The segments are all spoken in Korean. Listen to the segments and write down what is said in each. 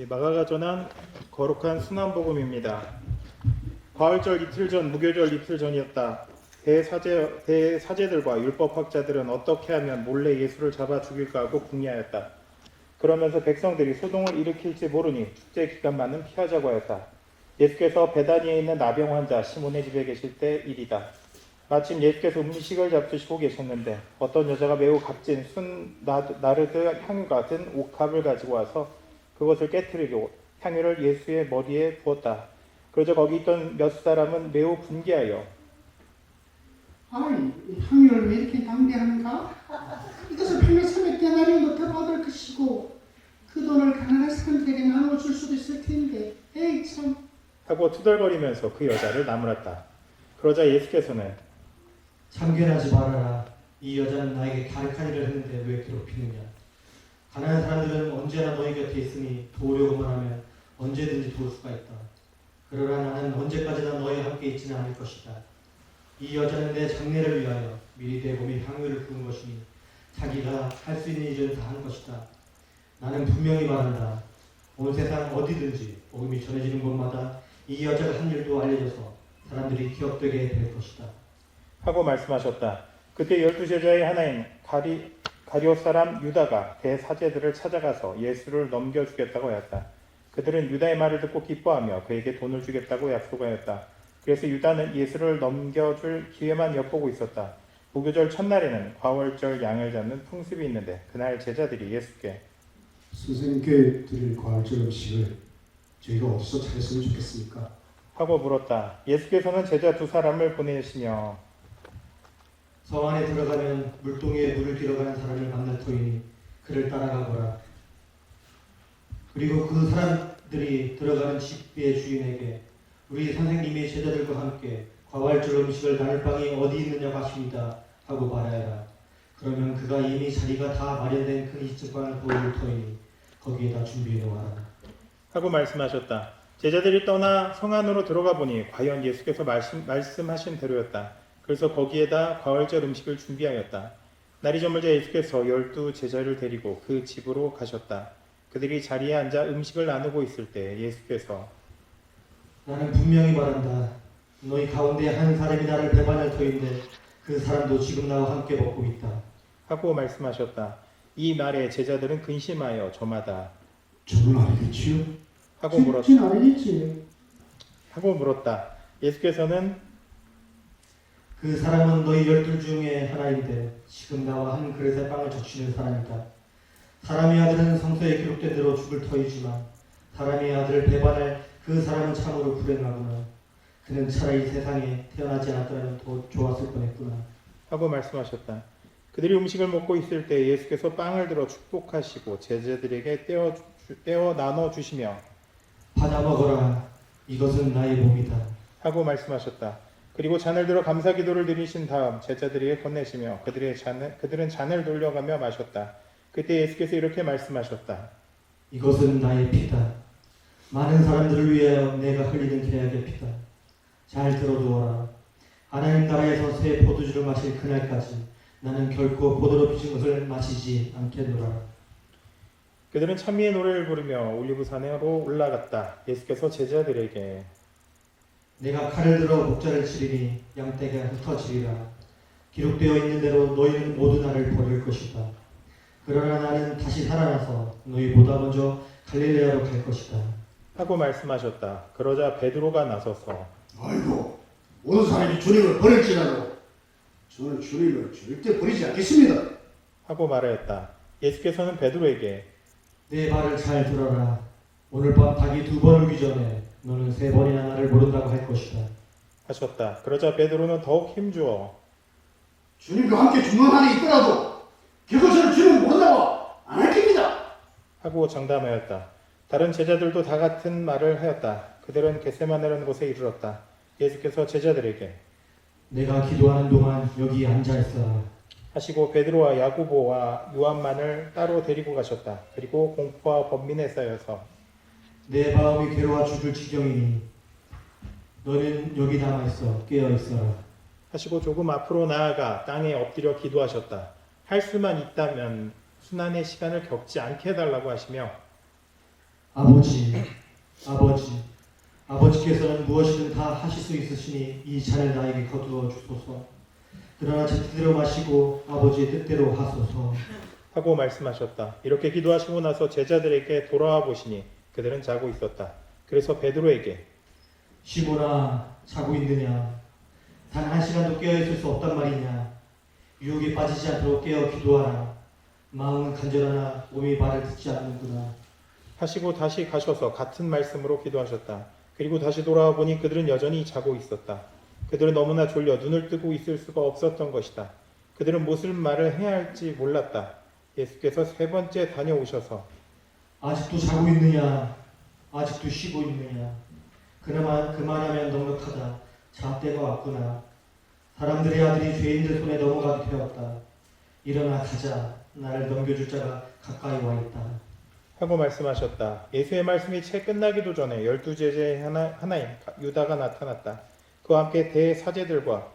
마가가 전한 거룩한 순환복음입니다. 과월절 이틀 전, 무교절 이틀 전이었다. 대사제들과 율법학자들은 어떻게 하면 몰래 예수를 잡아 죽일까 하고 궁리하였다. 그러면서 백성들이 소동을 일으킬지 모르니 축제 기간만은 피하자고 하였다. 예수께서 베다니에 있는 나병 환자 시몬의 집에 계실 때 일이다. 마침 예수께서 음식을 잡수시고 계셨는데 어떤 여자가 매우 값진 나르드 향유 같은 옥합을 가지고 와서 그것을 깨트리고 향유를 예수의 머리에 부었다. 그러자 거기 있던 몇 사람은 매우 분개하여 아니, 이 향유를 왜 이렇게 낭비하는가? 이것을 팔면 300데나리온 노트 받을 것이고 그 돈을 가난한 사람들에게 나눠줄 수도 있을 텐데 에이 참. 하고 투덜거리면서 그 여자를 나무랐다. 그러자 예수께서는 참견하지 말아라. 이 여자는 나에게 가르한 일을 했는데 왜 괴롭히느냐. 가난한 사람들은 언제나 너희 곁에 있으니 도우려고만 하면 언제든지 도울 수가 있다. 그러나 나는 언제까지나 너희와 함께 있지는 않을 것이다. 이 여자는 내 장례를 위하여 미리 내 몸에 향유를 부은 것이니 자기가 할 수 있는 일을 다 한 것이다. 나는 분명히 말한다. 온 세상 어디든지 복음이 전해지는 곳마다 이 여자가 한 일도 알려져서 사람들이 기억되게 될 것이다. 하고 말씀하셨다. 그때 12제자의 하나인 가룟 사람 유다가 대사제들을 찾아가서 예수를 넘겨주겠다고 하였다. 그들은 유다의 말을 듣고 기뻐하며 그에게 돈을 주겠다고 약속하였다. 그래서 유다는 예수를 넘겨줄 기회만 엿보고 있었다. 무교절 첫날에는 과월절 양을 잡는 풍습이 있는데 그날 제자들이 예수께 선생님께 드릴 과월절 음식을 저희가 어디서 차렸으면 좋겠습니까? 하고 물었다. 예수께서는 제자 두 사람을 보내시며 성 안에 들어가면 물동이에 물을 길어가는 사람을 만날 터이니 그를 따라가거라. 그리고 그 사람들이 들어가는 집의 주인에게 우리 선생님이 제자들과 함께 과활절 음식을 나눌 방이 어디 있느냐고 하십니다 하고 말하여라. 그러면 그가 이미 자리가 다 마련된 큰 2층 방을 보여줄 터이니 거기에다 준비해 놓아라. 하고 말씀하셨다. 제자들이 떠나 성 안으로 들어가 보니 과연 예수께서 말씀하신 대로였다. 그래서 거기에다 과월절 음식을 준비하였다. 날이 저물자 예수께서 12제자를 데리고 그 집으로 가셨다. 그들이 자리에 앉아 음식을 나누고 있을 때 예수께서 나는 분명히 말한다. 너희 가운데 한 사람이 나를 배반할 터인데 그 사람도 지금 나와 함께 먹고 있다. 하고 말씀하셨다. 이 말에 제자들은 근심하여 저마다 저는 아니겠지요? 하고 물었다. 진 아니겠지. 예수께서는 그 사람은 너희 12 중에 하나인데 지금 나와 한 그릇의 빵을 적시는 사람이다. 사람의 아들은 성서에 기록된 대로 죽을 터이지만 사람의 아들을 배반할 그 사람은 참으로 불행하구나. 그는 차라리 세상에 태어나지 않았더라면 더 좋았을 뻔했구나. 하고 말씀하셨다. 그들이 음식을 먹고 있을 때 예수께서 빵을 들어 축복하시고 제자들에게 떼어 나눠 주시며 받아 먹어라. 이것은 나의 몸이다. 하고 말씀하셨다. 그리고 잔을 들어 감사 기도를 드리신 다음 제자들에게 건네시며 그들은 잔을 돌려가며 마셨다. 그때 예수께서 이렇게 말씀하셨다. 이것은 나의 피다. 많은 사람들을 위하여 내가 흘리는 계약의 피다. 잘 들어두어라. 하나님 나라에서 새 포도주를 마실 그날까지 나는 결코 포도로 빚은 것을 마시지 않겠노라. 그들은 찬미의 노래를 부르며 올리브산으로 올라갔다. 예수께서 제자들에게 내가 칼을 들어 목자를 치리니 양떼가 흩어지리라. 기록되어 있는 대로 너희는 모두 나를 버릴 것이다. 그러나 나는 다시 살아나서 너희보다 먼저 갈릴레아로 갈 것이다. 하고 말씀하셨다. 그러자 베드로가 나서서 아이고, 모든 사람이 주님을 버릴지라도 저는 주님을 절대 버리지 않겠습니다. 하고 말하였다. 예수께서는 베드로에게 내 말을 잘 들어라. 오늘 밤 닭이 2번 울기 전에 너는 3번이나 나를 모른다고 할 것이다. 하셨다. 그러자 베드로는 더욱 힘주어 주님과 함께 죽는 한이 있더라도 결코 저는 주님을 모른다고 안 할 겁니다. 하고 장담하였다. 다른 제자들도 다 같은 말을 하였다. 그들은 겟세마네라는 곳에 이르렀다. 예수께서 제자들에게 내가 기도하는 동안 여기 앉아 있어라. 하시고 베드로와 야고보와 요한만을 따로 데리고 가셨다. 그리고 공포와 번민에 쌓여서 내 마음이 괴로워 죽을 지경이니 너는 여기 남아있어 깨어 있어라. 하시고 조금 앞으로 나아가 땅에 엎드려 기도하셨다. 할 수만 있다면 순환의 시간을 겪지 않게 해달라고 하시며 아버지께서는 무엇이든 다 하실 수 있으시니 이 잔을 나에게 거두어 주소서. 그러나 제 뜻대로 마시고 아버지의 뜻대로 하소서. 하고 말씀하셨다. 이렇게 기도하시고 나서 제자들에게 돌아와 보시니 그들은 자고 있었다. 그래서 베드로에게 시모나, 자고 있느냐? 단 한 시간도 깨어 있을 수 없단 말이냐? 유혹에 빠지지 않도록 깨어 기도하라. 마음은 간절하나 몸이 말을 듣지 않는구나. 하시고 다시 가셔서 같은 말씀으로 기도하셨다. 그리고 다시 돌아와 보니 그들은 여전히 자고 있었다. 그들은 너무나 졸려 눈을 뜨고 있을 수가 없었던 것이다. 그들은 무슨 말을 해야 할지 몰랐다. 예수께서 세 번째 다녀오셔서 아직도 자고 있느냐? 아직도 쉬고 있느냐? 그나마 그만하면 넉넉하다. 자 때가 왔구나. 사람들의 아들이 죄인들 손에 넘어가게 되었다. 일어나 가자. 나를 넘겨줄 자가 가까이 와 있다. 하고 말씀하셨다. 예수의 말씀이 채 끝나기도 전에 12제자의 하나인 유다가 나타났다. 그와 함께 대사제들과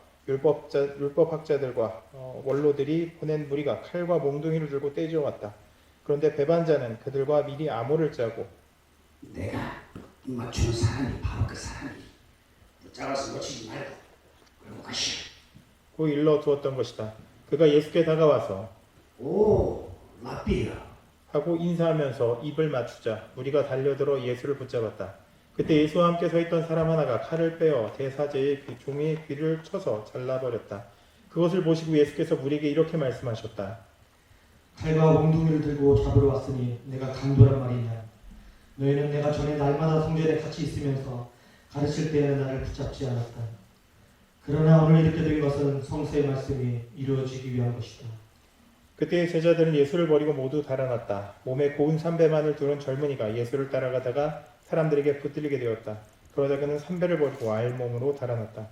율법학자들과 원로들이 보낸 무리가 칼과 몽둥이를 들고 떼지어 왔다. 그런데 배반자는 그들과 미리 암호를 짜고 내가 맞추는 사람이 바로 그 사람이. 붙잡아서 놓치지 말고 끌고 가시오. 고 일러 두었던 것이다. 그가 예수께 다가와서 오, 라비야. 하고 인사하면서 입을 맞추자 무리가 달려들어 예수를 붙잡았다. 그때 예수와 함께 서 있던 사람 하나가 칼을 빼어 대사제의 종의 귀를 쳐서 잘라버렸다. 그것을 보시고 예수께서 무리에게 이렇게 말씀하셨다. 칼과 몽둥이를 들고 잡으러 왔으니 내가 강도란 말이냐? 너희는 내가 전에 날마다 성전에 같이 있으면서 가르칠 때에는 나를 붙잡지 않았다. 그러나 오늘 이렇게 된 것은 성서의 말씀이 이루어지기 위한 것이다. 그때 제자들은 예수를 버리고 모두 달아났다. 몸에 고운 삼배만을 두른 젊은이가 예수를 따라가다가 사람들에게 붙들리게 되었다. 그러다 그는 삼배를 버리고 알몸으로 달아났다.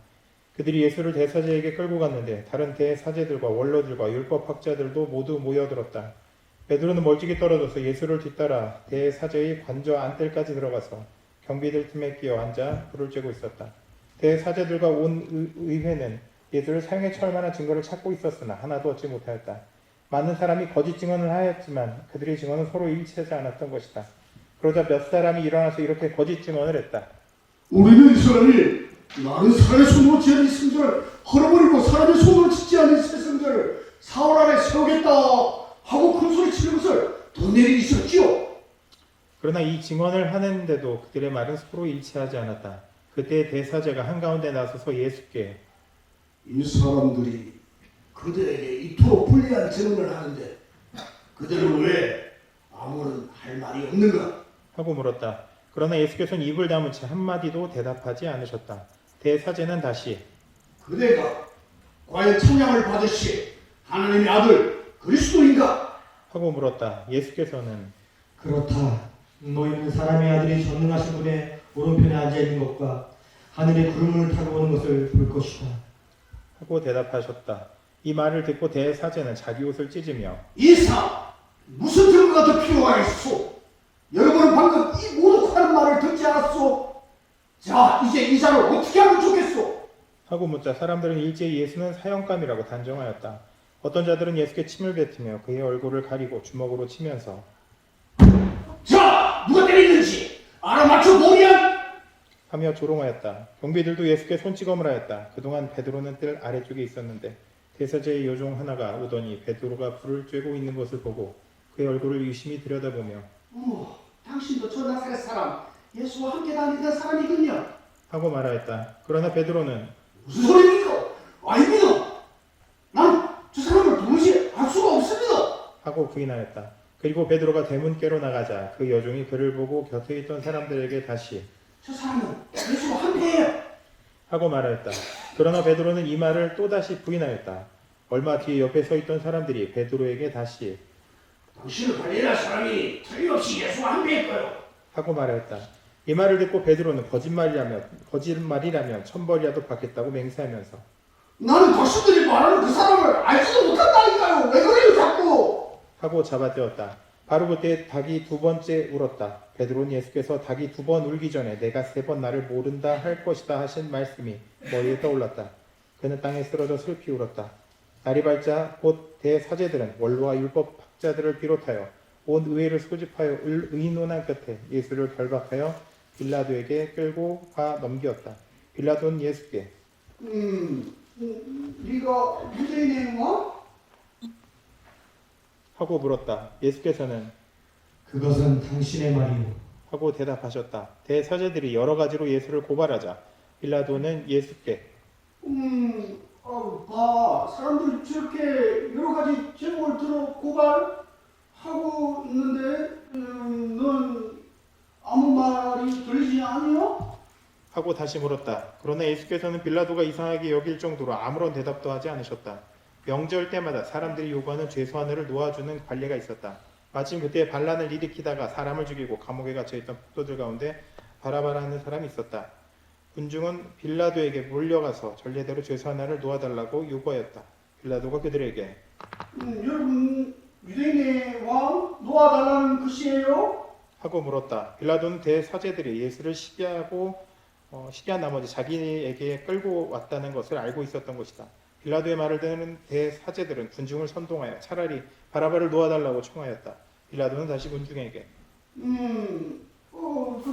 그들이 예수를 대사제에게 끌고 갔는데 다른 대사제들과 원로들과 율법학자들도 모두 모여들었다. 베드로는 멀찍이 떨어져서 예수를 뒤따라 대사제의 관저 안뜰까지 들어가서 경비들 틈에 끼어 앉아 불을 쬐고 있었다. 대사제들과 온 의회는 예수를 사형에 처할 만한 증거를 찾고 있었으나 하나도 얻지 못하였다. 많은 사람이 거짓 증언을 하였지만 그들의 증언은 서로 일치하지 않았던 것이다. 그러자 몇 사람이 일어나서 이렇게 거짓 증언을 했다. 우리는 이 사람이 나는 사람의 손으로 지은 이 성전을 헐어버리고 사람의 손으로 짓지 않은 새 성전을 4월 안에 세우겠다 하고 큰 소리 치는 것을 돈 내리 있었지요. 그러나 이 증언을 하는데도 그들의 말은 서로 일치하지 않았다. 그때 대사제가 한가운데 나서서 예수께 이 사람들이 그들에게 이토록 불리한 증언을 하는데 그들은 왜 아무런 할 말이 없는가? 하고 물었다. 그러나 예수께서는 입을 다문 채 한마디도 대답하지 않으셨다. 대사제는 다시 그대가 과연 찬양을 받으시 하나님의 아들 그리스도인가? 하고 물었다. 예수께서는 그렇다. 너희는 사람의 아들이 전능하신 분의 오른편에 앉아있는 것과 하늘의 구름을 타고 오는 것을 볼 것이다. 하고 대답하셨다. 이 말을 듣고 대사제는 자기 옷을 찢으며 이사 무슨 증거가 더 필요하겠소? 여러분은 방금 이 모독하는 말을 듣지 않았소? 자 이제 이 자를 어떻게 하면 좋겠소? 하고 묻자 사람들은 일제히 예수는 사형감이라고 단정하였다. 어떤 자들은 예수께 침을 뱉으며 그의 얼굴을 가리고 주먹으로 치면서 자 누가 때리는지 알아맞혀 보랴? 하며 조롱하였다. 경비들도 예수께 손찌검을 하였다. 그동안 베드로는 뜰 아래쪽에 있었는데 대사제의 여종 하나가 오더니 베드로가 불을 쬐고 있는 것을 보고 그의 얼굴을 유심히 들여다보며 당신도 저 나사렛 사람 예수와 함께 다니던 사람이군요. 하고 말하였다. 그러나 베드로는 무슨 소리입니까? 아닙니다. 난 저 사람을 도무지 알 수가 없습니다. 하고 부인하였다. 그리고 베드로가 대문께로 나가자 그 여종이 그를 보고 곁에 있던 사람들에게 다시 저 사람은 예수와 함께해요. 하고 말하였다. 그러나 베드로는 이 말을 또다시 부인하였다. 얼마 뒤에 옆에 서 있던 사람들이 베드로에게 다시 당신을 갈릴라 사람이 틀림없이 예수와 함께했고요. 하고 말하였다. 이 말을 듣고 베드로는 거짓말이라면 천벌이라도 받겠다고 맹세하면서 나는 당신들이 말하는 그 사람을 알지도 못한다니까요. 왜 그래요 자꾸? 하고 잡아떼었다. 바로 그때 닭이 두 번째 울었다. 베드로는 예수께서 닭이 두 번 울기 전에 내가 세 번 나를 모른다 할 것이다 하신 말씀이 머리에 떠올랐다. 그는 땅에 쓰러져 슬피 울었다. 날이 밝자 곧 대사제들은 원로와 율법학자들을 비롯하여 온 의회를 소집하여 의논한 끝에 예수를 결박하여 빌라도에게 끌고 가 넘겼다. 빌라도는 예수께 네가 유대인의 왕? 하고 물었다. 예수께서는 그것은 당신의 말이오. 하고 대답하셨다. 대사제들이 여러 가지로 예수를 고발하자 빌라도는 예수께 사람들이 저렇게 여러 가지 제목을 들어 고발하고 있는데 넌 아무 말이 들리지 않니요? 하고 다시 물었다. 그러나 예수께서는 빌라도가 이상하게 여길 정도로 아무런 대답도 하지 않으셨다. 명절 때마다 사람들이 요구하는 죄수하나를 놓아주는 관례가 있었다. 마침 그때 반란을 일으키다가 사람을 죽이고 감옥에 갇혀있던 폭도들 가운데 바라바라는 사람이 있었다. 군중은 빌라도에게 몰려가서 전례대로 죄수하나를 놓아달라고 요구하였다. 빌라도가 그들에게 여러분 유대인의 왕 놓아달라는 것이에요? 하고 물었다. 빌라도는 대사제들이 예수를 시기한 나머지 자기에게 끌고 왔다는 것을 알고 있었던 것이다. 빌라도의 말을 듣는 대사제들은 군중을 선동하여 차라리 바라바를 놓아달라고 청하였다. 빌라도는 다시 군중에게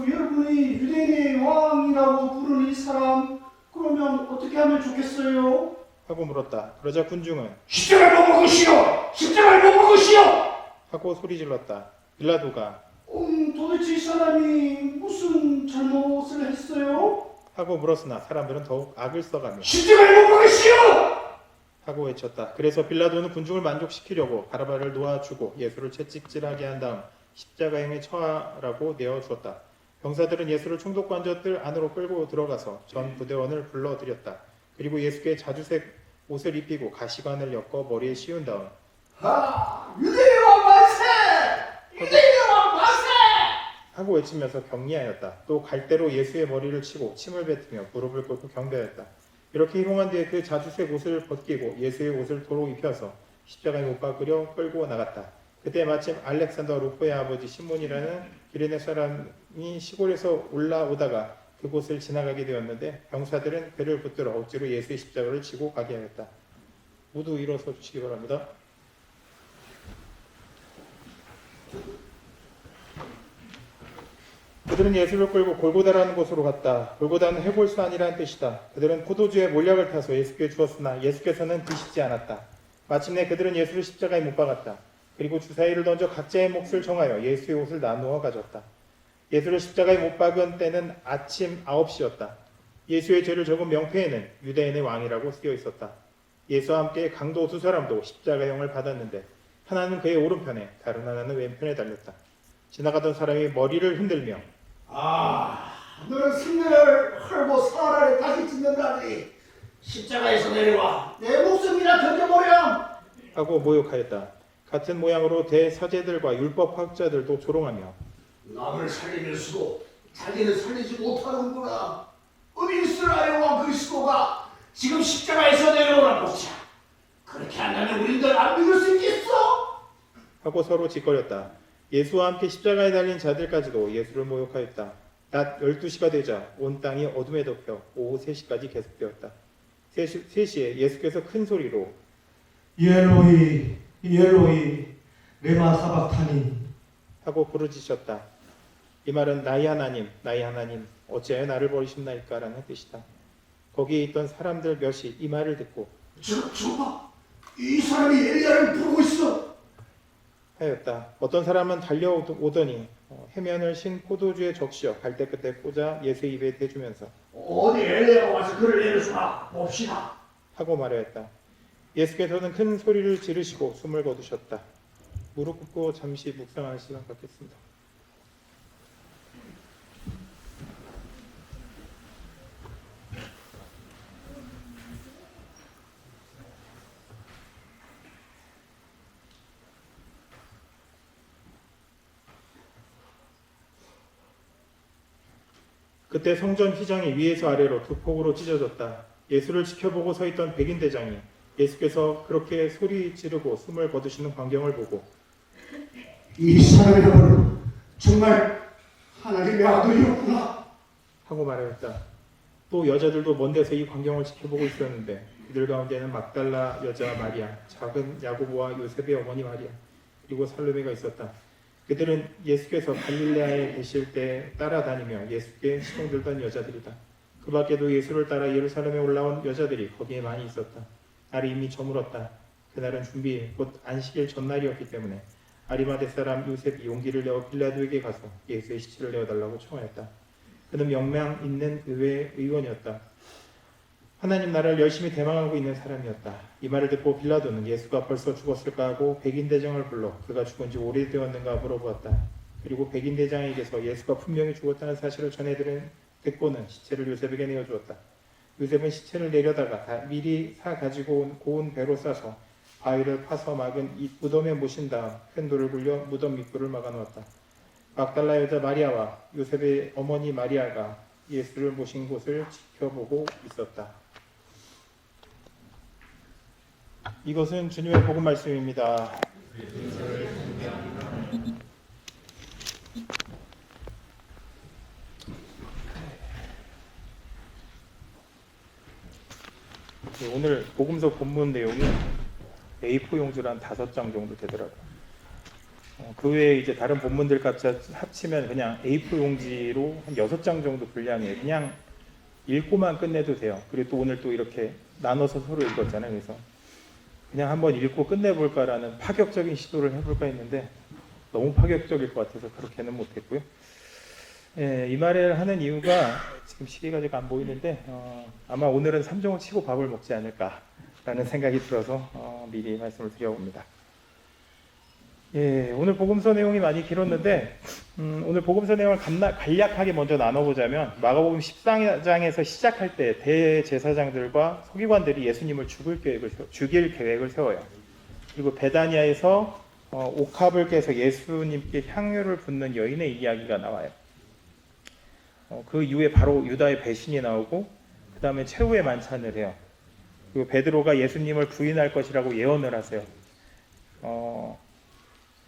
여러분이 유대인의 왕이라고 부르는 이 사람 그러면 어떻게 하면 좋겠어요? 하고 물었다. 그러자 군중은 십자가를 못 먹으시오! 십자가를 못 먹으시오! 하고 소리질렀다. 빌라도가 도대체 이 사람이 무슨 잘못을 했어요? 하고 물었으나 사람들은 더욱 악을 써가며 십자가를 못 먹으시오! 하고 외쳤다. 그래서 빌라도는 군중을 만족시키려고 바라바를 놓아주고 예수를 채찍질하게 한 다음 십자가형에 처하라고 내어주었다. 병사들은 예수를 총독관저들 안으로 끌고 들어가서 전 부대원을 불러들였다. 그리고 예수께 자주색 옷을 입히고 가시관을 엮어 머리에 씌운 다음 유대인의 왕 만세! 유대인의 왕 만세! 하고 외치면서 격리하였다. 또 갈대로 예수의 머리를 치고 침을 뱉으며 무릎을 꿇고 경배하였다. 이렇게 희롱한 뒤에 그 자주색 옷을 벗기고 예수의 옷을 도로 입혀서 십자가에 못 박으려 끌고 나갔다. 그때 마침 알렉산더 루포의 아버지 시몬이라는 기레네 사람이 시골에서 올라오다가 그곳을 지나가게 되었는데 병사들은 그를 붙들어 억지로 예수의 십자가를 지고 가게 하였다. 모두 일어서 주시기 바랍니다. 그들은 예수를 끌고 골고다라는 곳으로 갔다. 골고다는 해골산이라는 뜻이다. 그들은 포도주에 몰약을 타서 예수께 주었으나 예수께서는 드시지 않았다. 마침내 그들은 예수를 십자가에 못 박았다. 그리고 주사위를 던져 각자의 몫을 정하여 예수의 옷을 나누어 가졌다. 예수를 십자가에 못 박은 때는 아침 9시였다. 예수의 죄를 적은 명패에는 유대인의 왕이라고 쓰여 있었다. 예수와 함께 강도 두 사람도 십자가형을 받았는데 하나는 그의 오른편에 다른 하나는 왼편에 달렸다. 지나가던 사람이 머리를 흔들며 너는 승려를 헐고 살 아래 다시 짓는다니 십자가에서 내려와 내 목숨이나 던져버려! 하고 모욕하였다. 같은 모양으로 대사제들과 율법학자들도 조롱하며 남을 살리면서도 자기는 살리지 못하는구나. 어디 이스라엘 왕 그리스도가 지금 십자가에서 내려오라고 자. 그렇게 한다면 우리들 안 믿을 수 있겠어? 하고 서로 짓거렸다. 예수와 함께 십자가에 달린 자들까지도 예수를 모욕하였다. 낮 12시가 되자 온 땅이 어둠에 덮여 오후 3시까지 계속되었다. 3시에 예수께서 큰 소리로 이엘로이 이엘로이 레마 사박타니 하고 부르짖으셨다. 이 말은 나의 하나님 어찌하여 나를 버리셨나이까 라는 뜻이다. 거기에 있던 사람들 몇이 이 말을 듣고 저봐 이 사람이 엘리야를 부르고 있어. 하였다. 어떤 사람은 달려오더니 해면을 신 포도주에 적시어 갈대 끝에 꽂아 예수의 입에 대주면서 어디 엘리야가 와서 그를 내려주나 봅시다. 하고 말하였다. 예수께서는 큰 소리를 지르시고 숨을 거두셨다. 무릎 꿇고 잠시 묵상하는 시간 갖겠습니다. 그때 성전 휘장이 위에서 아래로 두 폭으로 찢어졌다. 예수를 지켜보고 서 있던 백인 대장이 예수께서 그렇게 소리 지르고 숨을 거두시는 광경을 보고 이 사람이야말로 정말 하나님의 아들이었구나 하고 말하였다. 또 여자들도 먼 데서 이 광경을 지켜보고 있었는데 그들 가운데는 막달라 여자 마리아, 작은 야고보와 요셉의 어머니 마리아, 그리고 살로메가 있었다. 그들은 예수께서 갈릴레아에 계실 때 따라다니며 예수께 시종들던 여자들이다. 그 밖에도 예수를 따라 예루살렘에 올라온 여자들이 거기에 많이 있었다. 날이 이미 저물었다. 그날은 준비 곧 안식일 전날이었기 때문에 아리마대 사람 요셉이 용기를 내어 빌라도에게 가서 예수의 시체를 내어달라고 청하였다. 그는 명망 있는 의회 의원이었다. 하나님 나라를 열심히 대망하고 있는 사람이었다. 이 말을 듣고 빌라도는 예수가 벌써 죽었을까 하고 백인대장을 불러 그가 죽은 지 오래되었는가 물어보았다. 그리고 백인대장에게서 예수가 분명히 죽었다는 사실을 듣고는 시체를 요셉에게 내어주었다. 요셉은 시체를 내려다가 미리 사 가지고 온 고운 배로 싸서 바위를 파서 막은 이 무덤에 모신 다음 큰 돌을 굴려 무덤 입구를 막아놓았다. 막달라 여자 마리아와 요셉의 어머니 마리아가 예수를 모신 곳을 지켜보고 있었다. 이것은 주님의 복음 말씀입니다. 오늘 복음서 본문 내용이 A4 용지로 한 5장 정도 되더라고요. 그 외에 이제 다른 본문들 같이 합치면 그냥 A4 용지로 한 6장 정도 분량이에요. 그냥 읽고만 끝내도 돼요. 그리고 또 오늘 또 이렇게 나눠서 서로 읽었잖아요. 그래서 그냥 한번 읽고 끝내볼까라는 파격적인 시도를 해볼까 했는데 너무 파격적일 것 같아서 그렇게는 못했고요. 예, 이 말을 하는 이유가 지금 시계가 제가 안 보이는데 아마 오늘은 3종을 치고 밥을 먹지 않을까라는 생각이 들어서 미리 말씀을 드려봅니다. 예, 오늘 복음서 내용이 많이 길었는데 오늘 복음서 내용을 간략하게 먼저 나눠보자면 마가복음 14장에서 시작할 때 대제사장들과 서기관들이 예수님을 죽일 계획을 세워요. 그리고 베다니아에서 옥합을 깨서 예수님께 향유를 붓는 여인의 이야기가 나와요. 그 이후에 바로 유다의 배신이 나오고 그 다음에 최후의 만찬을 해요. 그리고 베드로가 예수님을 부인할 것이라고 예언을 하세요.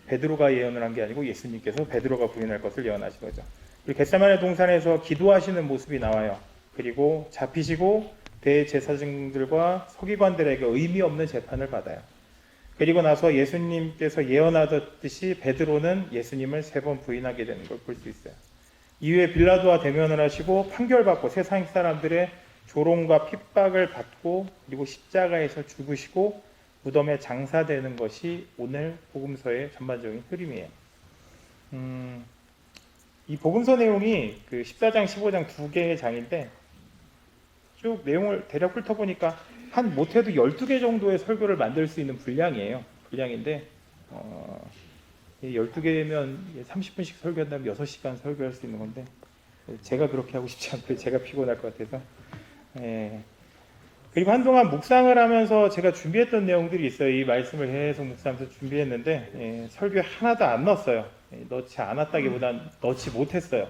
베드로가 예언을 한 게 아니고 예수님께서 베드로가 부인할 것을 예언하신 거죠. 그리고 겟세마네 동산에서 기도하시는 모습이 나와요. 그리고 잡히시고 대제사장들과 서기관들에게 의미 없는 재판을 받아요. 그리고 나서 예수님께서 예언하듯이 베드로는 예수님을 3번 부인하게 되는 걸 볼 수 있어요. 이후에 빌라도와 대면을 하시고 판결받고 세상 사람들의 조롱과 핍박을 받고 그리고 십자가에서 죽으시고 무덤에 장사되는 것이 오늘 복음서의 전반적인 흐름이에요. 이 복음서 내용이 그 14장, 15장 2개의 장인데 쭉 내용을 대략 훑어보니까 한 못해도 12개 정도의 설교를 만들 수 있는 분량인데 12개면 30분씩 설교한다면 6시간 설교할 수 있는 건데 제가 그렇게 하고 싶지 않고 제가 피곤할 것 같아서 그리고 한동안 묵상을 하면서 제가 준비했던 내용들이 있어요. 이 말씀을 계속 묵상하면서 준비했는데 설교에 하나도 안 넣었어요. 넣지 않았다기보단 넣지 못했어요.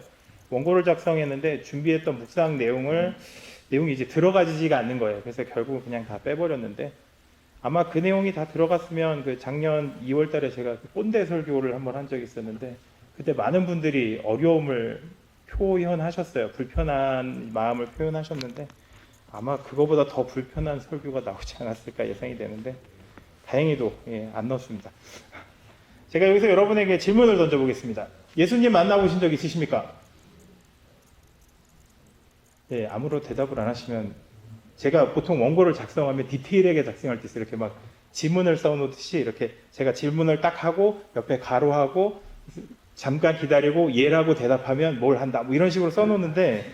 원고를 작성했는데 준비했던 묵상 내용이 이제 들어가지가 않는 거예요. 그래서 결국 그냥 다 빼버렸는데 아마 그 내용이 다 들어갔으면 그 작년 2월 달에 제가 꼰대 설교를 한번 한 적이 있었는데 그때 많은 분들이 어려움을 표현하셨어요. 불편한 마음을 표현하셨는데 아마 그거보다 더 불편한 설교가 나오지 않았을까 예상이 되는데 다행히도 안 넣었습니다. 제가 여기서 여러분에게 질문을 던져보겠습니다. 예수님 만나보신 적 있으십니까? 아무런 대답을 안 하시면 제가 보통 원고를 작성하면 디테일하게 작성할 때 있어요. 이렇게 막 지문을 써놓듯이 이렇게 제가 질문을 딱 하고 옆에 가로하고 잠깐 기다리고 예라고 대답하면 뭘 한다 뭐 이런 식으로 써놓는데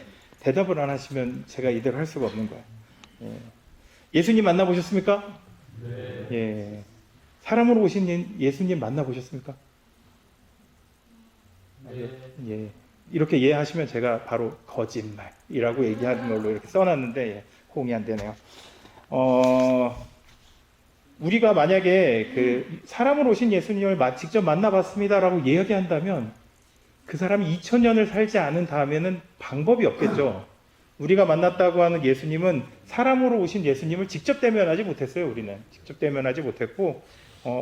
대답을 안 하시면 제가 이대로 할 수가 없는 거예요. 예수님 만나보셨습니까? 네. 사람으로 오신 예수님 만나보셨습니까? 네. 이렇게 이해하시면 제가 바로 거짓말이라고 얘기하는 걸로 이렇게 써놨는데 호응이 안 되네요. 우리가 만약에 그 사람으로 오신 예수님을 직접 만나봤습니다라고 이야기한다면 그 사람이 2000년을 살지 않은 다음에는 방법이 없겠죠. 우리가 만났다고 하는 예수님은 사람으로 오신 예수님을 직접 대면하지 못했어요. 우리는 직접 대면하지 못했고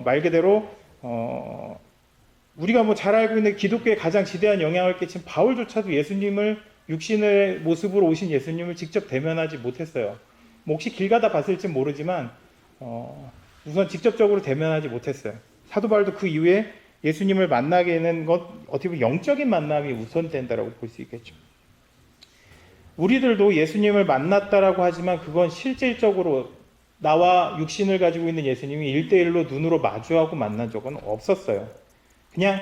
말 그대로 우리가 뭐 잘 알고 있는 기독교에 가장 지대한 영향을 끼친 바울조차도 예수님을 육신의 모습으로 오신 예수님을 직접 대면하지 못했어요. 뭐 혹시 길 가다 봤을지 모르지만 우선 직접적으로 대면하지 못했어요. 사도 바울도 그 이후에 예수님을 만나게 되는 것, 어떻게 보면 영적인 만남이 우선된다라고 볼 수 있겠죠. 우리들도 예수님을 만났다라고 하지만 그건 실질적으로 나와 육신을 가지고 있는 예수님이 1대1로 눈으로 마주하고 만난 적은 없었어요. 그냥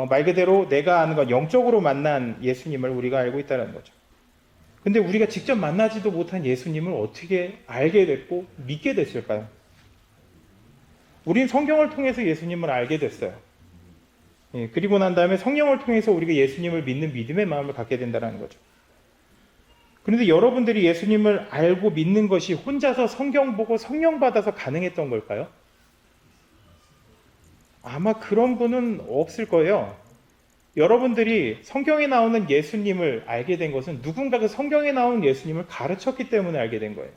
말 그대로 내가 아는 건 영적으로 만난 예수님을 우리가 알고 있다는 거죠. 근데 우리가 직접 만나지도 못한 예수님을 어떻게 알게 됐고 믿게 됐을까요? 우린 성경을 통해서 예수님을 알게 됐어요. 예, 그리고 난 다음에 성령을 통해서 우리가 예수님을 믿는 믿음의 마음을 갖게 된다는 거죠. 그런데 여러분들이 예수님을 알고 믿는 것이 혼자서 성경 보고 성령 받아서 가능했던 걸까요? 아마 그런 분은 없을 거예요. 여러분들이 성경에 나오는 예수님을 알게 된 것은 누군가가 성경에 나오는 예수님을 가르쳤기 때문에 알게 된 거예요.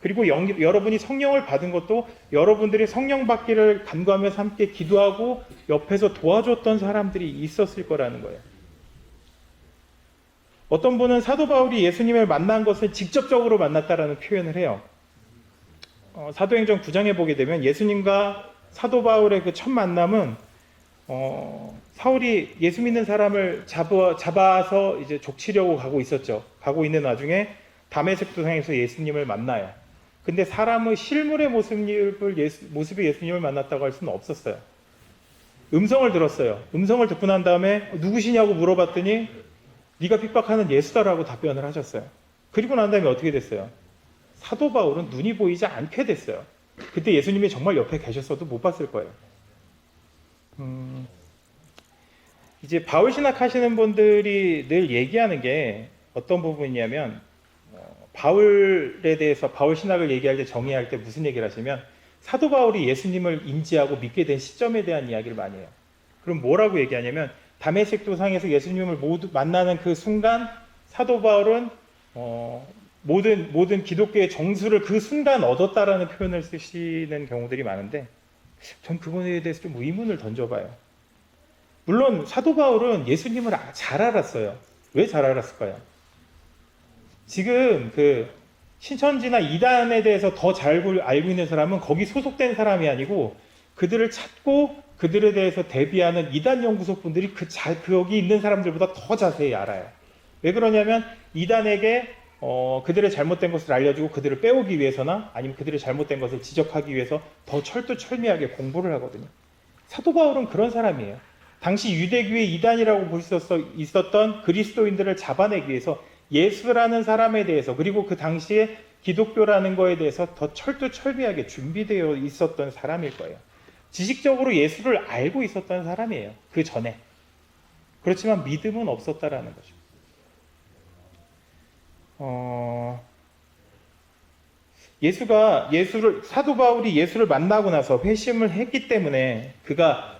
그리고 여러분이 성령을 받은 것도 여러분들이 성령 받기를 간구하면서 함께 기도하고 옆에서 도와줬던 사람들이 있었을 거라는 거예요. 어떤 분은 사도 바울이 예수님을 만난 것을 직접적으로 만났다라는 표현을 해요. 사도행전 9장에 보게 되면 예수님과 사도 바울의 그 첫 만남은 사울이 예수 믿는 사람을 잡아서 이제 족치려고 가고 있었죠. 가고 있는 와중에 다메섹 도상에서 예수님을 만나요. 근데 사람의 실물의 모습이 예수님을 만났다고 할 수는 없었어요. 음성을 들었어요. 음성을 듣고 난 다음에 누구시냐고 물어봤더니 네가 핍박하는 예수다라고 답변을 하셨어요. 그리고 난 다음에 어떻게 됐어요? 사도 바울은 눈이 보이지 않게 됐어요. 그때 예수님이 정말 옆에 계셨어도 못 봤을 거예요. 이제 바울 신학 하시는 분들이 늘 얘기하는 게 어떤 부분이냐면 바울에 대해서 바울 신학을 얘기할 때 정의할 때 무슨 얘기를 하시면 사도 바울이 예수님을 인지하고 믿게 된 시점에 대한 이야기를 많이 해요. 그럼 뭐라고 얘기하냐면 다메섹 도상에서 예수님을 모두 만나는 그 순간 사도 바울은 모든 기독교의 정수를 그 순간 얻었다라는 표현을 쓰시는 경우들이 많은데 전 그거에 대해서 좀 의문을 던져봐요. 물론 사도 바울은 예수님을 잘 알았어요. 왜 잘 알았을까요? 지금 그 신천지나 이단에 대해서 더 잘 알고 있는 사람은 거기 소속된 사람이 아니고 그들을 찾고 그들에 대해서 대비하는 이단 연구소 분들이 거기 있는 사람들보다 더 자세히 알아요. 왜 그러냐면 이단에게 그들의 잘못된 것을 알려주고 그들을 빼오기 위해서나 아니면 그들의 잘못된 것을 지적하기 위해서 더 철두철미하게 공부를 하거든요. 사도 바울은 그런 사람이에요. 당시 유대교의 이단이라고 볼 수 있었던 그리스도인들을 잡아내기 위해서 예수라는 사람에 대해서 그리고 그 당시에 기독교라는 거에 대해서 더 철두철미하게 준비되어 있었던 사람일 거예요. 지식적으로 예수를 알고 있었던 사람이에요. 그 전에. 그렇지만 믿음은 없었다라는 거죠. 사도 바울이 예수를 만나고 나서 회심을 했기 때문에 그가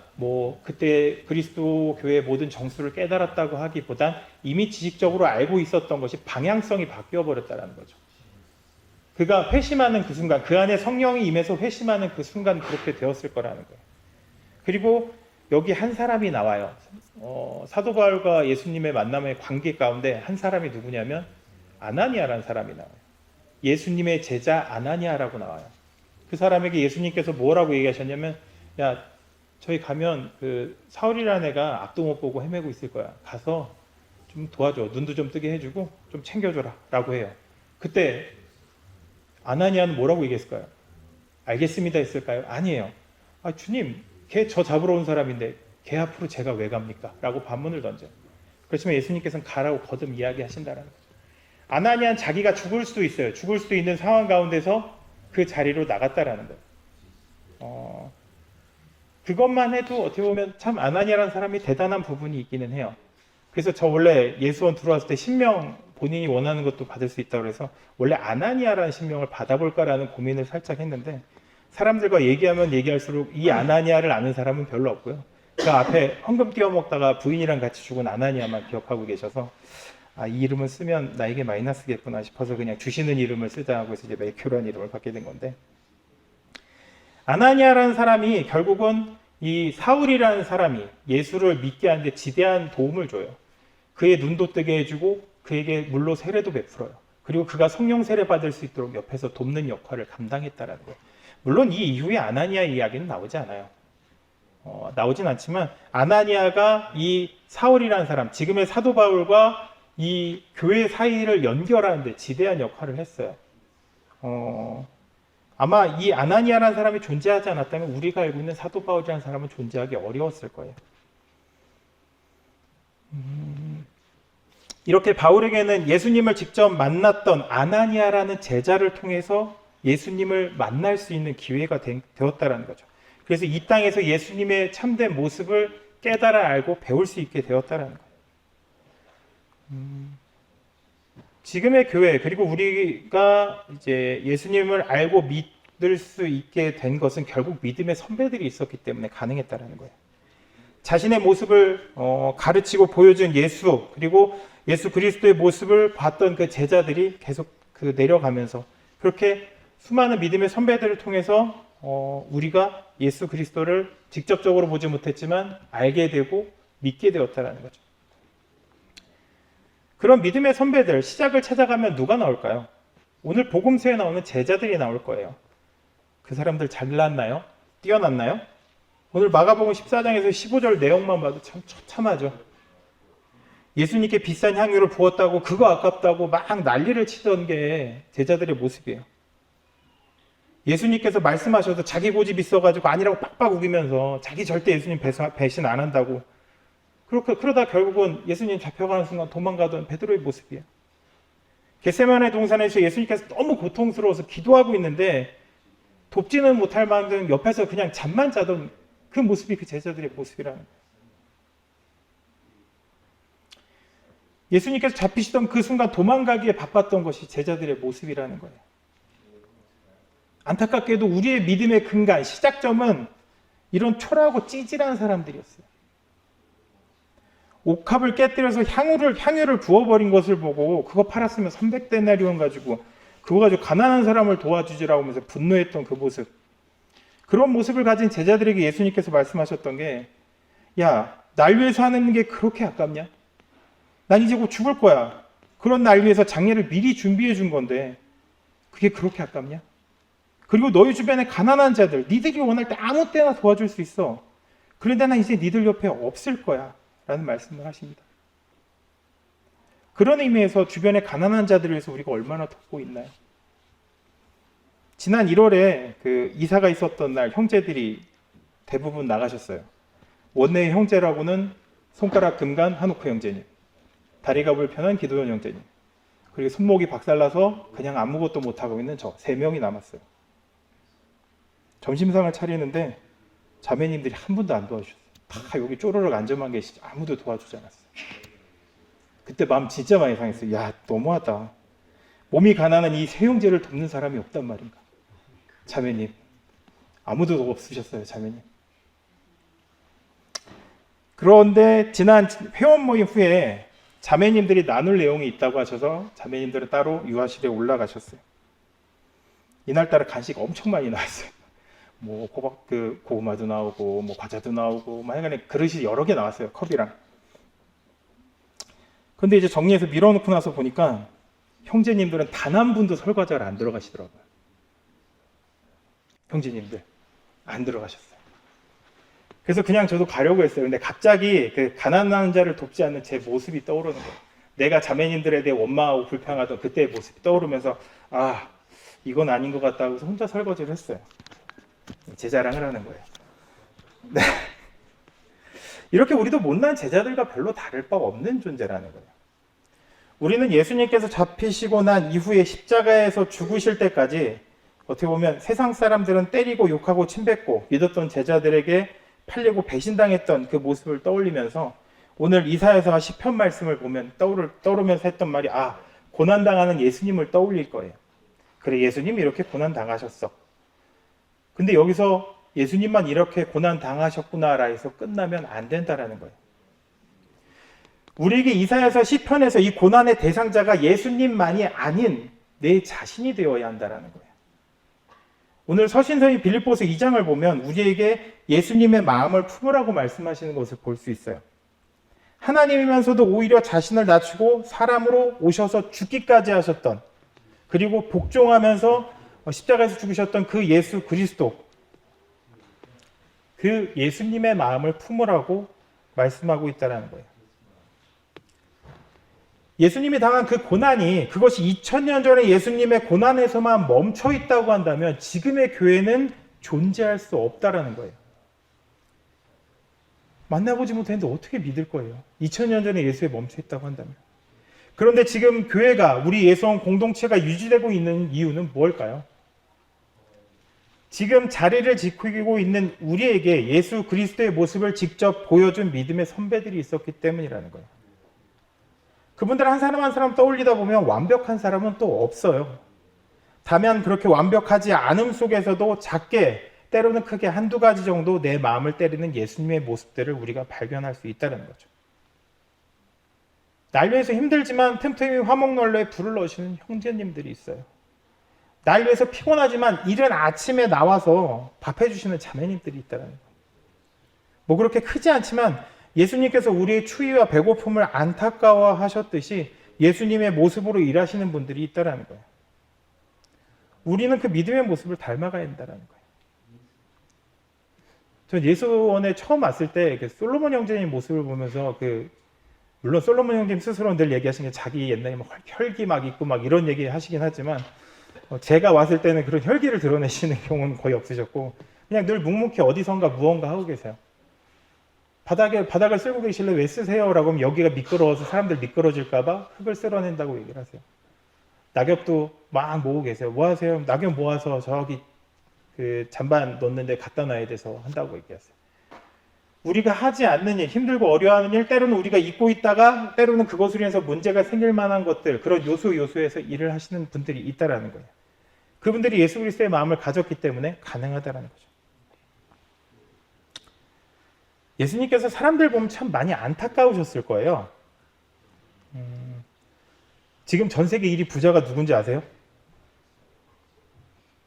그때 그리스도 교회의 모든 정수를 깨달았다고 하기보단 이미 지식적으로 알고 있었던 것이 방향성이 바뀌어 버렸다는 거죠. 그가 회심하는 그 순간, 그 안에 성령이 임해서 회심하는 그 순간 그렇게 되었을 거라는 거예요. 그리고 여기 한 사람이 나와요. 사도 바울과 예수님의 만남의 관계 가운데 한 사람이 누구냐면 아나니아라는 사람이 나와요. 예수님의 제자 아나니아라고 나와요. 그 사람에게 예수님께서 뭐라고 얘기하셨냐면 야, 저희 가면 그 사울이라는 애가 앞도 못 보고 헤매고 있을 거야. 가서 좀 도와줘. 눈도 좀 뜨게 해주고 좀 챙겨줘라. 라고 해요. 그때 아나니아는 뭐라고 얘기했을까요? 알겠습니다 했을까요? 아니에요. 주님, 걔 저 잡으러 온 사람인데 걔 앞으로 제가 왜 갑니까? 라고 반문을 던져요. 그렇지만 예수님께서는 가라고 거듭 이야기하신다는 거죠. 아나니아는 자기가 죽을 수도 있어요. 죽을 수도 있는 상황 가운데서 그 자리로 나갔다라는 거예요. 그것만 해도 어떻게 보면 참 아나니아라는 사람이 대단한 부분이 있기는 해요. 그래서 저 원래 예수원 들어왔을 때 신명 본인이 원하는 것도 받을 수 있다고 해서 원래 아나니아라는 신명을 받아볼까라는 고민을 살짝 했는데 사람들과 얘기하면 얘기할수록 이 아나니아를 아는 사람은 별로 없고요. 그 앞에 헌금 띄워먹다가 부인이랑 같이 죽은 아나니아만 기억하고 계셔서 이 이름을 쓰면 나에게 마이너스겠구나 싶어서 그냥 주시는 이름을 쓰자 하고 해서 이제 메큐라는 이름을 받게 된 건데 아나니아라는 사람이 결국은 이 사울이라는 사람이 예수를 믿게 하는데 지대한 도움을 줘요. 그의 눈도 뜨게 해주고 그에게 물로 세례도 베풀어요. 그리고 그가 성령 세례 받을 수 있도록 옆에서 돕는 역할을 감당했다라는 거예요. 물론 이 이후에 아나니아 이야기는 나오지 않아요. 나오진 않지만 아나니아가 이 사울이라는 사람, 지금의 사도 바울과 이 교회 사이를 연결하는데 지대한 역할을 했어요. 아마 이 아나니아라는 사람이 존재하지 않았다면 우리가 알고 있는 사도 바울이라는 사람은 존재하기 어려웠을 거예요. 이렇게 바울에게는 예수님을 직접 만났던 아나니아라는 제자를 통해서 예수님을 만날 수 있는 기회가 되었다라는 거죠. 그래서 이 땅에서 예수님의 참된 모습을 깨달아 알고 배울 수 있게 되었다라는 거예요. 지금의 교회, 그리고 우리가 이제 예수님을 알고 믿을 수 있게 된 것은 결국 믿음의 선배들이 있었기 때문에 가능했다라는 거예요. 자신의 모습을 가르치고 보여준 예수, 그리고 예수 그리스도의 모습을 봤던 그 제자들이 계속 내려가면서 그렇게 수많은 믿음의 선배들을 통해서 우리가 예수 그리스도를 직접적으로 보지 못했지만 알게 되고 믿게 되었다라는 거죠. 그런 믿음의 선배들, 시작을 찾아가면 누가 나올까요? 오늘 복음서에 나오는 제자들이 나올 거예요. 그 사람들 잘났나요? 뛰어났나요? 오늘 마가복음 14장에서 15절 내용만 봐도 참 처참하죠. 예수님께 비싼 향유를 부었다고, 그거 아깝다고 막 난리를 치던 게 제자들의 모습이에요. 예수님께서 말씀하셔도 자기 고집 있어가지고 아니라고 빡빡 우기면서 자기 절대 예수님 배신 안 한다고, 그러다 결국은 예수님 잡혀가는 순간 도망가던 베드로의 모습이에요. 겟세마네 동산에서 예수님께서 너무 고통스러워서 기도하고 있는데 돕지는 못할 만큼 옆에서 그냥 잠만 자던 그 모습이 그 제자들의 모습이라는 거예요. 예수님께서 잡히시던 그 순간 도망가기에 바빴던 것이 제자들의 모습이라는 거예요. 안타깝게도 우리의 믿음의 근간, 시작점은 이런 초라하고 찌질한 사람들이었어요. 옥합을 깨뜨려서 향유를 부어버린 것을 보고 그거 팔았으면 300데나리온 가지고 그거 가지고 가난한 사람을 도와주지라고 하면서 분노했던 그 모습. 그런 모습을 가진 제자들에게 예수님께서 말씀하셨던 게, 야, 날 위해서 하는 게 그렇게 아깝냐? 난 이제 곧 죽을 거야. 그런 날 위해서 장례를 미리 준비해 준 건데 그게 그렇게 아깝냐? 그리고 너희 주변에 가난한 자들, 니들이 원할 때 아무 때나 도와줄 수 있어. 그런데 난 이제 니들 옆에 없을 거야 라는 말씀을 하십니다. 그런 의미에서 주변의 가난한 자들을 위해서 우리가 얼마나 돕고 있나요? 지난 1월에 그 이사가 있었던 날 형제들이 대부분 나가셨어요. 원내의 형제라고는 손가락 금간 한우커 형제님, 다리가 불편한 기도현 형제님, 그리고 손목이 박살나서 그냥 아무것도 못하고 있는 저 3명이 남았어요. 점심상을 차리는데 자매님들이 한 분도 안 도와주셨어요. 다 여기 쪼르륵 앉아만 계시지 아무도 도와주지 않았어요. 그때 마음 진짜 많이 상했어요. 야, 너무하다. 몸이 가난한 이 세 형제를 돕는 사람이 없단 말인가. 자매님, 아무도 없으셨어요. 자매님. 그런데 지난 회원 모임 후에 자매님들이 나눌 내용이 있다고 하셔서 자매님들은 따로 유아실에 올라가셨어요. 이날따라 간식 엄청 많이 나왔어요. 뭐 고구마도 나오고 뭐 과자도 나오고 막 하여간에 그릇이 여러 개 나왔어요. 컵이랑. 근데 이제 정리해서 밀어놓고 나서 보니까 형제님들은 단 한 분도 설거지를 안 들어가시더라고요. 형제님들 안 들어가셨어요. 그래서 그냥 저도 가려고 했어요. 근데 갑자기 그 가난한 자를 돕지 않는 제 모습이 떠오르는 거예요. 내가 자매님들에 대해 원망하고 불평하던 그때의 모습이 떠오르면서 아, 이건 아닌 것 같다고 해서 혼자 설거지를 했어요. 제 자랑을 하는 거예요. 네. 이렇게 우리도 못난 제자들과 별로 다를 바 없는 존재라는 거예요. 우리는 예수님께서 잡히시고 난 이후에 십자가에서 죽으실 때까지 어떻게 보면 세상 사람들은 때리고 욕하고 침뱉고 믿었던 제자들에게 팔리고 배신당했던 그 모습을 떠올리면서 오늘 이사야서 시편 말씀을 보면 떠오르면서 했던 말이 고난당하는 예수님을 떠올릴 거예요. 그래, 예수님이 이렇게 고난당하셨어. 근데 여기서 예수님만 이렇게 고난당하셨구나라 해서 끝나면 안 된다라는 거예요. 우리에게 이사야서 시편에서 이 고난의 대상자가 예수님만이 아닌 내 자신이 되어야 한다라는 거예요. 오늘 서신서인 빌립보서 2장을 보면 우리에게 예수님의 마음을 품으라고 말씀하시는 것을 볼 수 있어요. 하나님이면서도 오히려 자신을 낮추고 사람으로 오셔서 죽기까지 하셨던, 그리고 복종하면서 십자가에서 죽으셨던 그 예수 그리스도, 그 예수님의 마음을 품으라고 말씀하고 있다는 거예요. 예수님이 당한 그 고난이 그것이 2000년 전에 예수님의 고난에서만 멈춰 있다고 한다면 지금의 교회는 존재할 수 없다라는 거예요. 만나보지 못했는데 어떻게 믿을 거예요? 2000년 전에 예수에 멈춰 있다고 한다면. 그런데 지금 교회가 우리 예수원 공동체가 유지되고 있는 이유는 뭘까요? 지금 자리를 지키고 있는 우리에게 예수 그리스도의 모습을 직접 보여준 믿음의 선배들이 있었기 때문이라는 거예요. 그분들 한 사람 한 사람 떠올리다 보면 완벽한 사람은 또 없어요. 다만 그렇게 완벽하지 않음 속에서도 작게 때로는 크게 한두 가지 정도 내 마음을 때리는 예수님의 모습들을 우리가 발견할 수 있다는 거죠. 날 위해서 힘들지만 틈틈이 화목난로에 불을 넣으시는 형제님들이 있어요. 날 위해서 피곤하지만 이른 아침에 나와서 밥 해주시는 자매님들이 있다는 거예요. 뭐 그렇게 크지 않지만 예수님께서 우리의 추위와 배고픔을 안타까워하셨듯이 예수님의 모습으로 일하시는 분들이 있다는 거예요. 우리는 그 믿음의 모습을 닮아가야 된다는 거예요. 전 예수원에 처음 왔을 때 솔로몬 형제님 모습을 보면서 물론 솔로몬 형제님 스스로 늘 얘기하시는 게 자기 옛날에 막 혈기 막 있고 막 이런 얘기 하시긴 하지만 제가 왔을 때는 그런 혈기를 드러내시는 경우는 거의 없으셨고 그냥 늘 묵묵히 어디선가 무언가 하고 계세요. 바닥을 쓸고 계실래 왜 쓰세요? 라고 하면 여기가 미끄러워서 사람들 미끄러질까봐 흙을 쓸어낸다고 얘기를 하세요. 낙엽도 막 모으고 계세요. 뭐 하세요? 낙엽 모아서 저기 그 잔반 넣는데 갖다 놔야 돼서 한다고 얘기하세요. 우리가 하지 않는 일, 힘들고 어려워하는 일, 때로는 우리가 잊고 있다가 때로는 그것으로 인해서 문제가 생길 만한 것들, 그런 요소에서 일을 하시는 분들이 있다라는 거예요. 그분들이 예수 그리스도의 마음을 가졌기 때문에 가능하다라는 거죠. 예수님께서 사람들 보면 참 많이 안타까우셨을 거예요. 지금 전 세계 1위 부자가 누군지 아세요?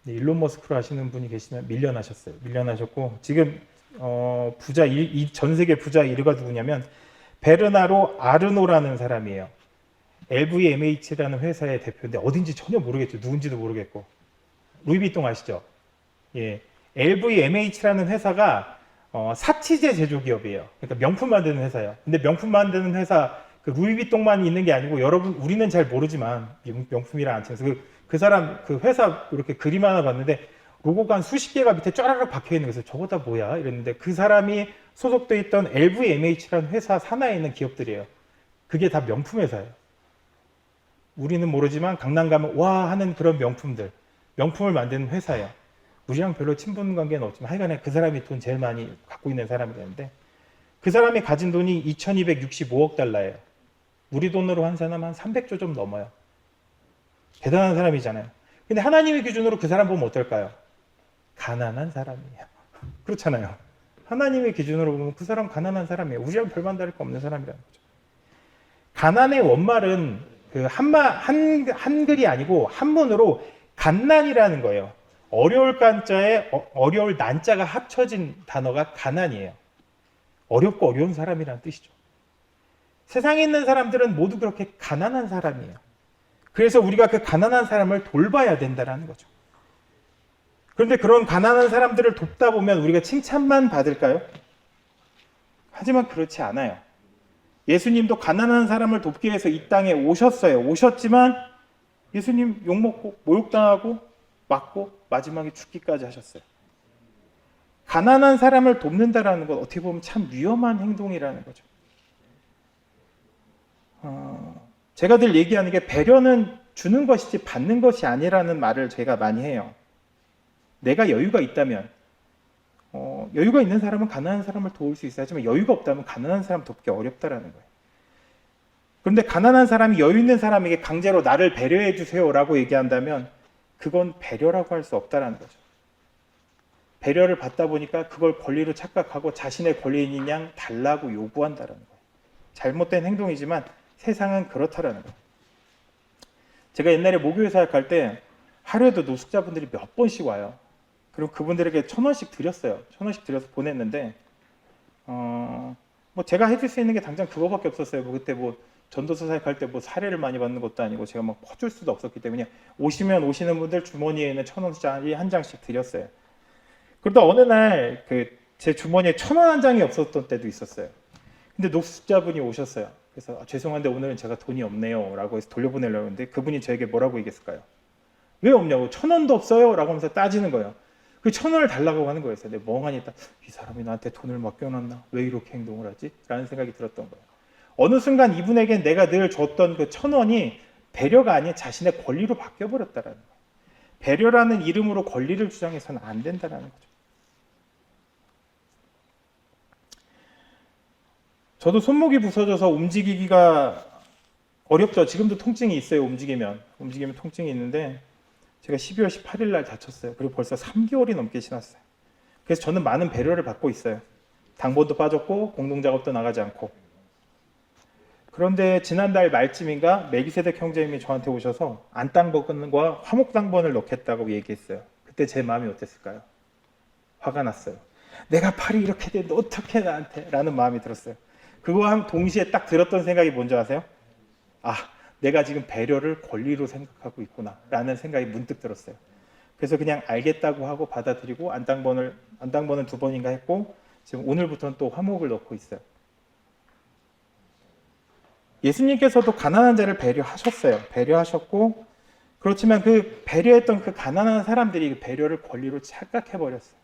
네, 일론 머스크로 하시는 분이 계시면 밀려나셨어요. 밀려나셨고 지금 전 세계 부자 1위가 누구냐면 베르나로 아르노라는 사람이에요. LVMH라는 회사의 대표인데 어딘지 전혀 모르겠죠. 누군지도 모르겠고. 루이비통 아시죠? 예, LVMH라는 회사가 사치제 제조 기업이에요. 그러니까 명품 만드는 회사예요. 근데 명품 만드는 회사 그 루이비통만 있는 게 아니고 여러분 우리는 잘 모르지만 명품이라 안 치면서 그 사람 그 회사 이렇게 그림 하나 봤는데 로고가 한 수십 개가 밑에 쫘라락 박혀 있는 거예요. 저거 다 뭐야? 이랬는데 그 사람이 소속돼 있던 LVMH라는 회사 산하에 있는 기업들이에요. 그게 다 명품 회사예요. 우리는 모르지만 강남 가면 와 하는 그런 명품을 만드는 회사예요. 우리랑 별로 친분 관계는 없지만 하여간에 그 사람이 돈 제일 많이 갖고 있는 사람이 되는데 그 사람이 가진 돈이 2265억 달러예요. 우리 돈으로 환산하면 한 300조 좀 넘어요. 대단한 사람이잖아요. 근데 하나님의 기준으로 그 사람 보면 어떨까요? 가난한 사람이에요. 그렇잖아요. 하나님의 기준으로 보면 그 사람 가난한 사람이에요. 우리랑 별반 다를 거 없는 사람이라는 거죠. 가난의 원말은 그 한글이 아니고 한문으로 갓난이라는 거예요. 어려울 간자에 어려울 난자가 합쳐진 단어가 가난이에요. 어렵고 어려운 사람이라는 뜻이죠. 세상에 있는 사람들은 모두 그렇게 가난한 사람이에요. 그래서 우리가 그 가난한 사람을 돌봐야 된다는 거죠. 그런데 그런 가난한 사람들을 돕다 보면 우리가 칭찬만 받을까요? 하지만 그렇지 않아요. 예수님도 가난한 사람을 돕기 위해서 이 땅에 오셨어요. 오셨지만 예수님 욕먹고 모욕당하고 맞고 마지막에 죽기까지 하셨어요. 가난한 사람을 돕는다라는 건 어떻게 보면 참 위험한 행동이라는 거죠. 제가 늘 얘기하는 게 배려는 주는 것이지 받는 것이 아니라는 말을 제가 많이 해요. 내가 여유가 있다면 여유가 있는 사람은 가난한 사람을 도울 수 있어요. 하지만 여유가 없다면 가난한 사람 돕기 어렵다라는 거예요. 그런데 가난한 사람이 여유 있는 사람에게 강제로 나를 배려해 주세요라고 얘기한다면 그건 배려라고 할 수 없다라는 거죠. 배려를 받다 보니까 그걸 권리로 착각하고 자신의 권리인 양 달라고 요구한다라는 거예요. 잘못된 행동이지만 세상은 그렇다라는 거예요. 제가 옛날에 모교회 사역할 때 하루에도 노숙자분들이 몇 번씩 와요. 그리고 그분들에게 1,000원씩 드렸어요. 1,000원씩 드려서 보냈는데 뭐 제가 해줄 수 있는 게 당장 그거밖에 없었어요. 뭐 그때 뭐 전도서 사역할 때 뭐 사례를 많이 받는 것도 아니고 제가 막 퍼줄 수도 없었기 때문에 오시는 분들 주머니에 있는 1,000원짜리 한 장씩 드렸어요. 그러다 어느 날 제 주머니에 1,000원 한 장이 없었던 때도 있었어요. 근데 노숙자분이 오셨어요. 그래서 죄송한데 오늘은 제가 돈이 없네요 라고 해서 돌려보내려고 했는데 그분이 저에게 뭐라고 얘기했을까요? 왜 없냐고, 1,000원도 없어요 라고 하면서 따지는 거예요. 그 1,000원을 달라고 하는 거였어요. 근데 멍하니 있다, 이 사람이 나한테 돈을 맡겨놨나? 왜 이렇게 행동을 하지? 라는 생각이 들었던 거예요. 어느 순간 이분에겐 내가 늘 줬던 그 1,000원이 배려가 아닌 자신의 권리로 바뀌어버렸다라는 거예요. 배려라는 이름으로 권리를 주장해서는 안 된다는 거죠. 저도 손목이 부서져서 움직이기가 어렵죠. 지금도 통증이 있어요. 움직이면 통증이 있는데 제가 12월 18일 날 다쳤어요. 그리고 벌써 3개월이 넘게 지났어요. 그래서 저는 많은 배려를 받고 있어요. 당번도 빠졌고 공동작업도 나가지 않고. 그런데 지난달 말쯤인가 멜기세덱 형제님이 저한테 오셔서 안당번과 화목당번을 넣겠다고 얘기했어요. 그때 제 마음이 어땠을까요? 화가 났어요. 내가 팔이 이렇게 됐는데 어떻게 나한테? 라는 마음이 들었어요. 그거와 동시에 딱 들었던 생각이 뭔지 아세요? 아, 내가 지금 배려를 권리로 생각하고 있구나 라는 생각이 문득 들었어요. 그래서 그냥 알겠다고 하고 받아들이고 안당번은 2번인가 했고 지금 오늘부터는 또 화목을 넣고 있어요. 예수님께서도 가난한 자를 배려하셨어요. 배려하셨고, 그렇지만 그 배려했던 그 가난한 사람들이 그 배려를 권리로 착각해버렸어요.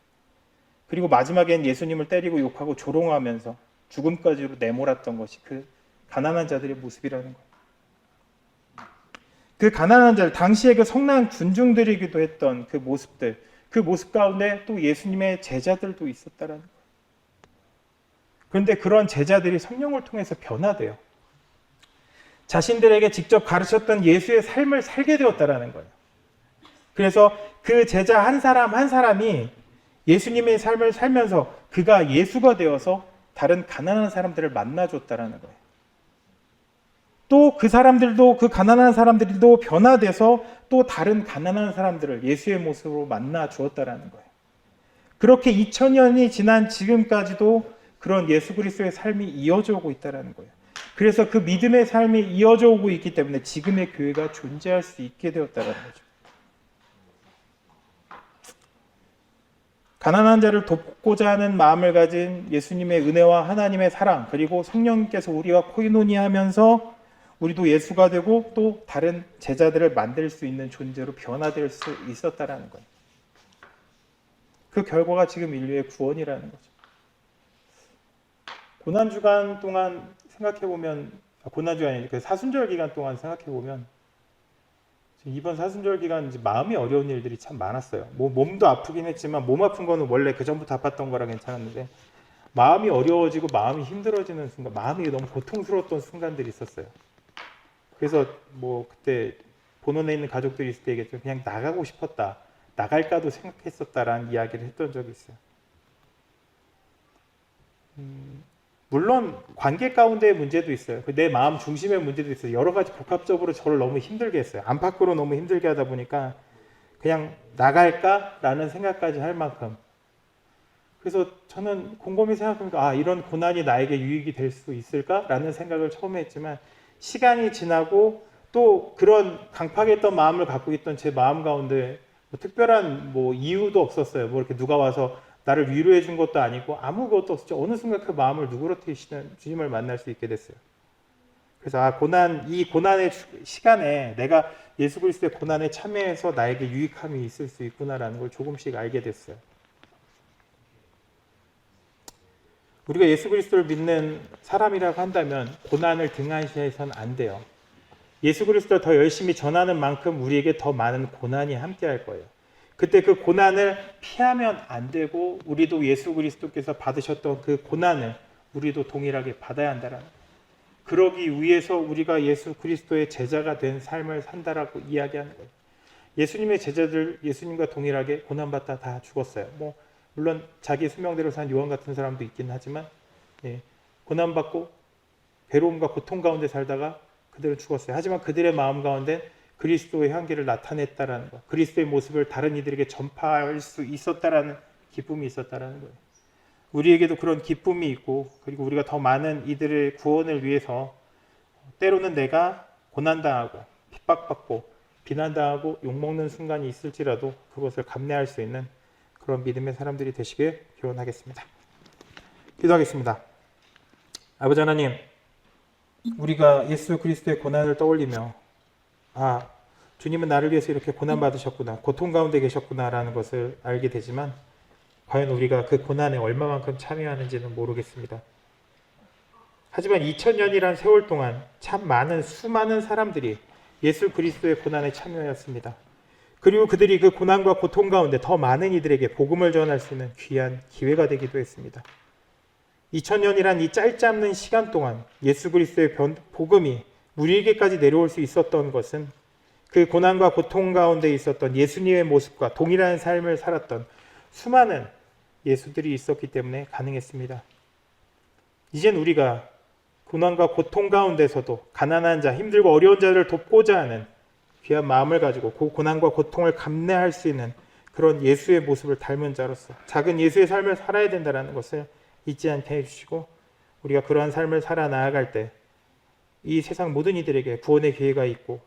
그리고 마지막엔 예수님을 때리고 욕하고 조롱하면서 죽음까지로 내몰았던 것이 그 가난한 자들의 모습이라는 거예요. 그 가난한 자들, 당시에 그 성난 군중들이기도 했던 그 모습들, 그 모습 가운데 또 예수님의 제자들도 있었다는 거예요. 그런데 그런 제자들이 성령을 통해서 변화돼요. 자신들에게 직접 가르쳤던 예수의 삶을 살게 되었다는 거예요. 그래서 그 제자 한 사람 한 사람이 예수님의 삶을 살면서 그가 예수가 되어서 다른 가난한 사람들을 만나줬다는 거예요. 또 그 사람들도, 그 가난한 사람들도 변화돼서 또 다른 가난한 사람들을 예수의 모습으로 만나 주었다는 거예요. 그렇게 2000년이 지난 지금까지도 그런 예수 그리스도의 삶이 이어져 오고 있다는 거예요. 그래서 그 믿음의 삶이 이어져 오고 있기 때문에 지금의 교회가 존재할 수 있게 되었다는 거죠. 가난한 자를 돕고자 하는 마음을 가진 예수님의 은혜와 하나님의 사랑, 그리고 성령님께서 우리와 코이노니하면서 우리도 예수가 되고 또 다른 제자들을 만들 수 있는 존재로 변화될 수 있었다라는 거예요. 그 결과가 지금 인류의 구원이라는 거죠. 고난주간 동안 생각해보면, 고난주간이 아니라 그 사순절 기간 동안 생각해보면 이번 사순절 기간 이제 마음이 어려운 일들이 참 많았어요. 뭐 몸도 아프긴 했지만 몸 아픈 거는 원래 그 전부터 아팠던 거라 괜찮았는데 마음이 어려워지고 마음이 힘들어지는 순간, 마음이 너무 고통스러웠던 순간들이 있었어요. 그래서 뭐 그때 본원에 있는 가족들이 있을 때 얘기했죠. 그냥 나가고 싶었다, 나갈까도 생각했었다라는 이야기를 했던 적이 있어요. 물론 관계 가운데의 문제도 있어요. 내 마음 중심의 문제도 있어요. 여러 가지 복합적으로 저를 너무 힘들게 했어요. 안팎으로 너무 힘들게 하다 보니까 그냥 나갈까라는 생각까지 할 만큼. 그래서 저는 곰곰이 생각해보니까 이런 고난이 나에게 유익이 될 수 있을까라는 생각을 처음에 했지만 시간이 지나고 또 그런 강팍했던 마음을 갖고 있던 제 마음 가운데 뭐 특별한 뭐 이유도 없었어요. 뭐 이렇게 누가 와서 나를 위로해 준 것도 아니고 아무것도 없었죠. 어느 순간 그 마음을 누그러뜨리시는 주님을 만날 수 있게 됐어요. 그래서 이 고난의 시간에 내가 예수 그리스도의 고난에 참여해서 나에게 유익함이 있을 수 있구나라는 걸 조금씩 알게 됐어요. 우리가 예수 그리스도를 믿는 사람이라고 한다면 고난을 등한시해서는 안 돼요. 예수 그리스도를 더 열심히 전하는 만큼 우리에게 더 많은 고난이 함께할 거예요. 그때 그 고난을 피하면 안 되고 우리도 예수 그리스도께서 받으셨던 그 고난을 우리도 동일하게 받아야 한다는 거예요. 그러기 위해서 우리가 예수 그리스도의 제자가 된 삶을 산다라고 이야기하는 거예요. 예수님의 제자들, 예수님과 동일하게 고난받다 다 죽었어요. 뭐 물론 자기 수명대로 산 요한 같은 사람도 있긴 하지만 고난받고 괴로움과 고통 가운데 살다가 그들은 죽었어요. 하지만 그들의 마음 가운데 그리스도의 향기를 나타냈다라는 것, 그리스도의 모습을 다른 이들에게 전파할 수 있었다라는 기쁨이 있었다라는 거예요. 우리에게도 그런 기쁨이 있고, 그리고 우리가 더 많은 이들의 구원을 위해서 때로는 내가 고난당하고 핍박받고 비난당하고 욕먹는 순간이 있을지라도 그것을 감내할 수 있는 그런 믿음의 사람들이 되시길 기원하겠습니다. 기도하겠습니다. 아버지 하나님, 우리가 예수 그리스도의 고난을 떠올리며 주님은 나를 위해서 이렇게 고난받으셨구나, 고통 가운데 계셨구나라는 것을 알게 되지만 과연 우리가 그 고난에 얼마만큼 참여하는지는 모르겠습니다. 하지만 2000년이란 세월 동안 참 수많은 사람들이 예수 그리스도의 고난에 참여하였습니다. 그리고 그들이 그 고난과 고통 가운데 더 많은 이들에게 복음을 전할 수 있는 귀한 기회가 되기도 했습니다. 2000년이란 이 짧지 않은 시간 동안 예수 그리스도의 복음이 우리에게까지 내려올 수 있었던 것은 그 고난과 고통 가운데 있었던 예수님의 모습과 동일한 삶을 살았던 수많은 예수들이 있었기 때문에 가능했습니다. 이젠 우리가 고난과 고통 가운데서도 가난한 자, 힘들고 어려운 자를 돕고자 하는 귀한 마음을 가지고 그 고난과 고통을 감내할 수 있는 그런 예수의 모습을 닮은 자로서 작은 예수의 삶을 살아야 된다는 것을 잊지 않게 해주시고, 우리가 그러한 삶을 살아 나아갈 때 이 세상 모든 이들에게 구원의 기회가 있고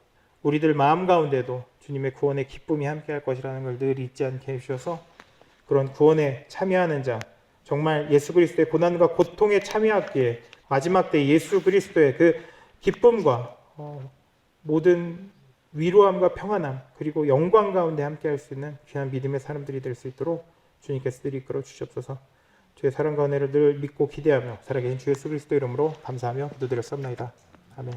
우리들 마음 가운데도 주님의 구원의 기쁨이 함께할 것이라는 걸 늘 잊지 않게 해주셔서 그런 구원에 참여하는 자, 정말 예수 그리스도의 고난과 고통에 참여하기에 마지막 때 예수 그리스도의 그 기쁨과 모든 위로함과 평안함 그리고 영광 가운데 함께할 수 있는 귀한 믿음의 사람들이 될 수 있도록 주님께서 늘 이끌어 주시옵소서. 주의 사랑과 은혜를 늘 믿고 기대하며 살아계신 주 예수 그리스도 이름으로 감사하며 기도드렸습니다. 아멘.